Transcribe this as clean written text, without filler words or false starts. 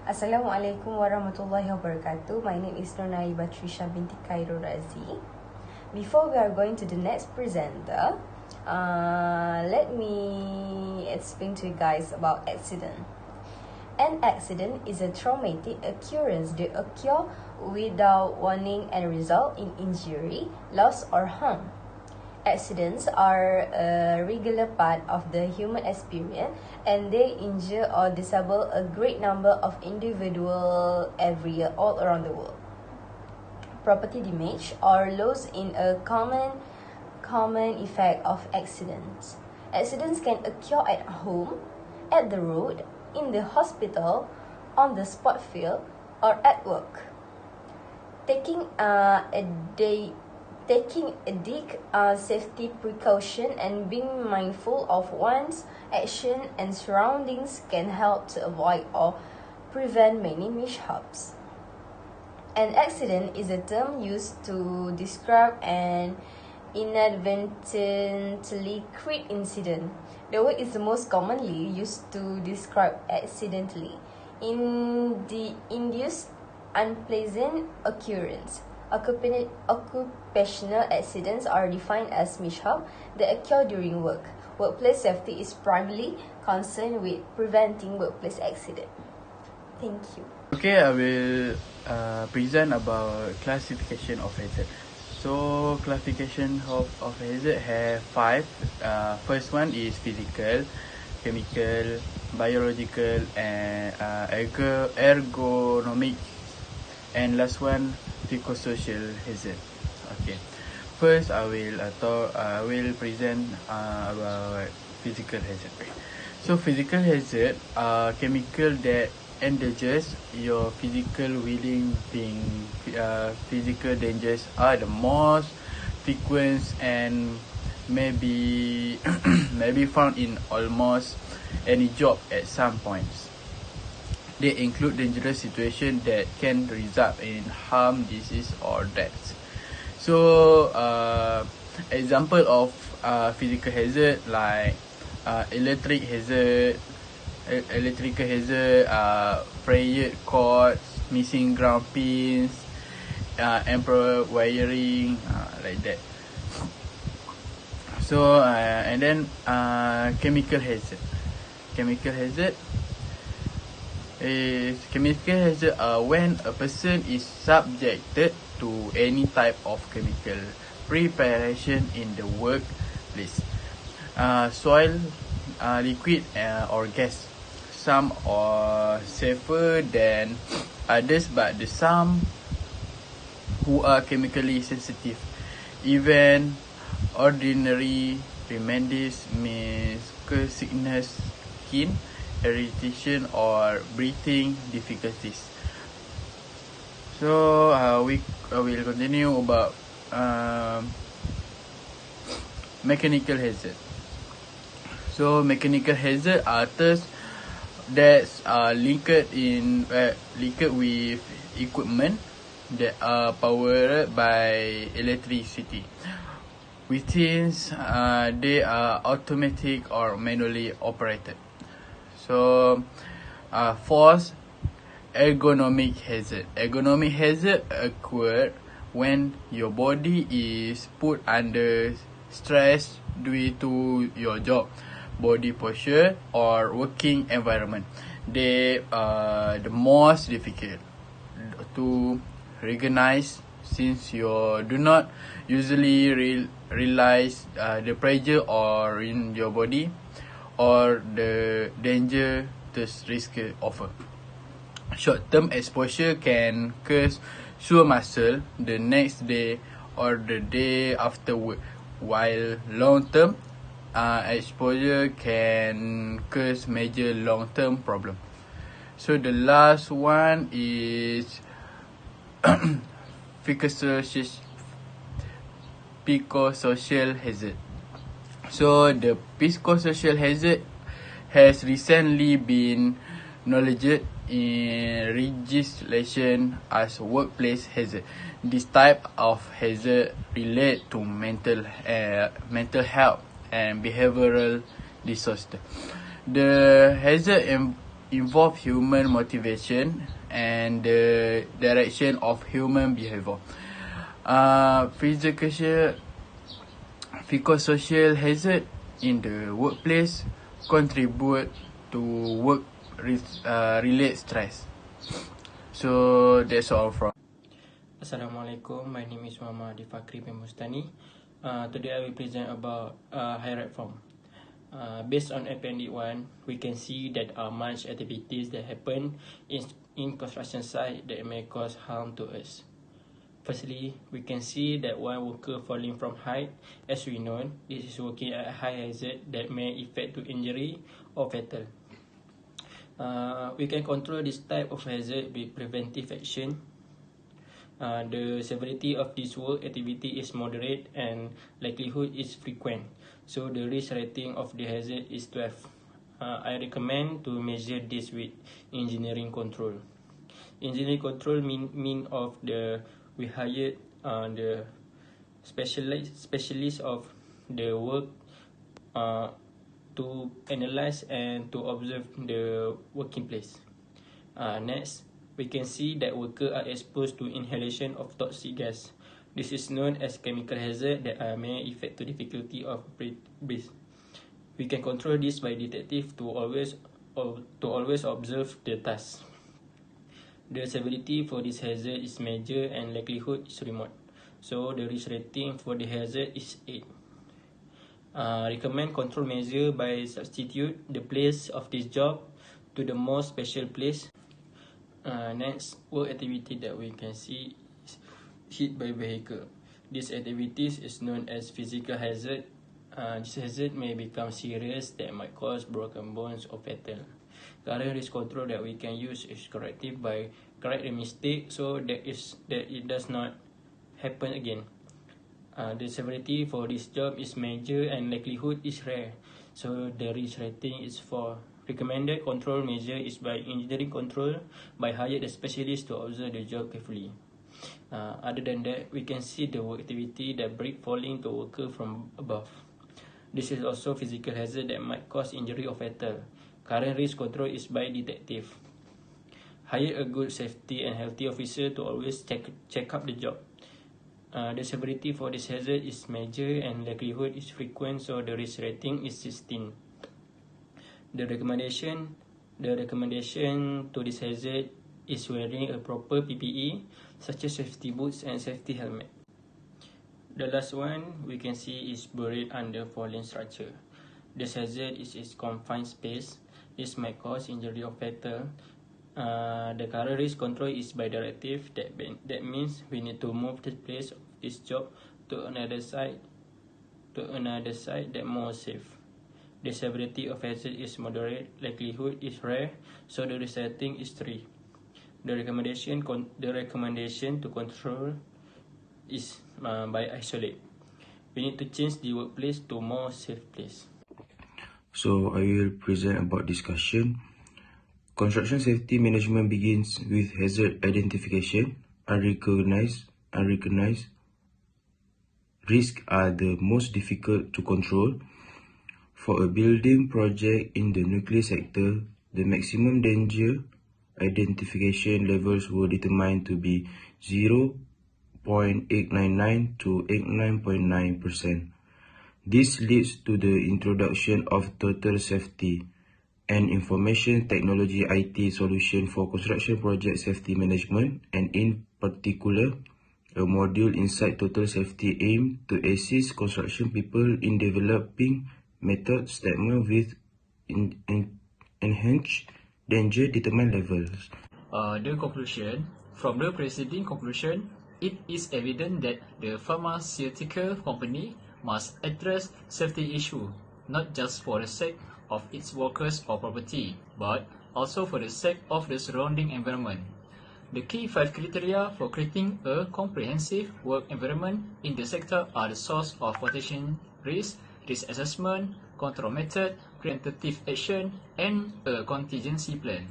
Assalamualaikum warahmatullahi wabarakatuh. My name is Nurnai Batrisha binti Khairul Razi. Before we are going to the next presenter, let me explain to you guys about accident. An accident is a traumatic occurrence that occur without warning and result in injury, loss or harm. Accidents are a regular part of the human experience and they injure or disable a great number of individuals every year all around the world. Property damage or loss in a common effect of accidents. Accidents can occur at home, at the road, in the hospital, on the sport field, or at work. Taking safety precaution and being mindful of one's action and surroundings can help to avoid or prevent many mishaps. An accident is a term used to describe an inadvertently create incident. The word is most commonly used to describe accidentally in the induced unpleasant occurrence. Occupational accidents are defined as mishap that occur during work. Workplace safety is primarily concerned with preventing workplace accident. Thank you. Okay, I will present about classification of hazard. So classification of hazard have 5. First one is physical, chemical, biological, and ergonomic, and last one psychosocial hazard. Okay, first I will present about physical hazard. So physical hazard are chemical that endangers your physical well-being. Physical dangers are the most frequent and maybe found in almost any job at some points. They include dangerous situations that can result in harm, disease, or death. So, example of physical hazard like electrical hazard, frayed cords, missing ground pins, improper wiring, like that. So, and then chemical hazard. Chemical hazard when a person is subjected to any type of chemical preparation in the workplace, soil, liquid, or gas. Some are safer than others, but the some who are chemically sensitive. Even ordinary remedies may cause sickness, skin irritation, or breathing difficulties. So we will continue about mechanical hazard. So mechanical hazard are those that are linked with equipment that are powered by electricity, which means they are automatic or manually operated. So, fourth, ergonomic hazard. Ergonomic hazard occur when your body is put under stress due to your job, body posture, or working environment. They are the most difficult to recognize since you do not usually realize the pressure or in your body or the danger this risk offer. Short-term exposure can cause sore muscle the next day or the day afterward, while long-term exposure can cause major long-term problem. So the last one is psychosocial hazard. So the psychosocial hazard has recently been acknowledged in legislation as workplace hazard. This type of hazard relate to mental health and behavioral disorder. The hazard involve human motivation and the direction of human behavior. Psychosocial hazard in the workplace contribute to work-related stress. So that's all from. Assalamualaikum, my name is Muhammad Fakri bin Mustani. Today I will present about hierarchy form. Based on Appendix 1, we can see that there are much activities that happen in construction site that may cause harm to us. Firstly, we can see that one worker falling from height. As we know, this is working at a high hazard that may affect to injury or fatal. We can control this type of hazard with preventive action. The severity of this work activity is moderate and likelihood is frequent. So the risk rating of the hazard is 12. I recommend to measure this with engineering control. Engineering control mean of we hired the specialist of the work to analyze and to observe the working place. Next, we can see that workers are exposed to inhalation of toxic gas. This is known as chemical hazard that may affect the difficulty of breath. We can control this by detective to always observe the task. The severity for this hazard is major and likelihood is remote. So the risk rating for the hazard is 8. Recommend control measure by substitute the place of this job to the more special place. Next, work activity that we can see is hit by vehicle. This activities is known as physical hazard. This hazard may become serious that might cause broken bones or fatal. Current risk control that we can use is corrective by correct the mistake so that it does not happen again. The severity for this job is major and likelihood is rare. So the risk rating is 4. Recommended control measure is by engineering control by hired a specialist to observe the job carefully. Other than that, we can see the work activity that brick falling to worker from above. This is also physical hazard that might cause injury or fatal. Current risk control is by detective. Hire a good safety and healthy officer to always check up the job. The severity for this hazard is major and likelihood is frequent, so the risk rating is 16. The recommendation to this hazard is wearing a proper PPE such as safety boots and safety helmet. The last one we can see is buried under falling structure. This hazard is its confined space. This might cause injury or fatal. The current risk control is by directive. That means we need to move the place of this job to another site that more safe. The severity of hazard is moderate, likelihood is rare, so the risk rating is 3. The recommendation to control is by isolate. We need to change the workplace to more safe place. So I will present about discussion. Construction safety management begins with hazard identification. Unrecognized risks are the most difficult to control. For a building project in the nuclear sector, the maximum danger identification levels were determined to be 0.899 to 89.9%. This leads to the introduction of total safety, an information technology IT solution for construction project safety management, and in particular, a module inside total safety aimed to assist construction people in developing method statement with enhanced danger determined levels. The conclusion. From the preceding conclusion, it is evident that the pharmaceutical company must address safety issue, not just for the sake of its workers or property, but also for the sake of the surrounding environment. The key 5 criteria for creating a comprehensive work environment in the sector are the source of protection risk assessment, control method, preemptive action, and a contingency plan.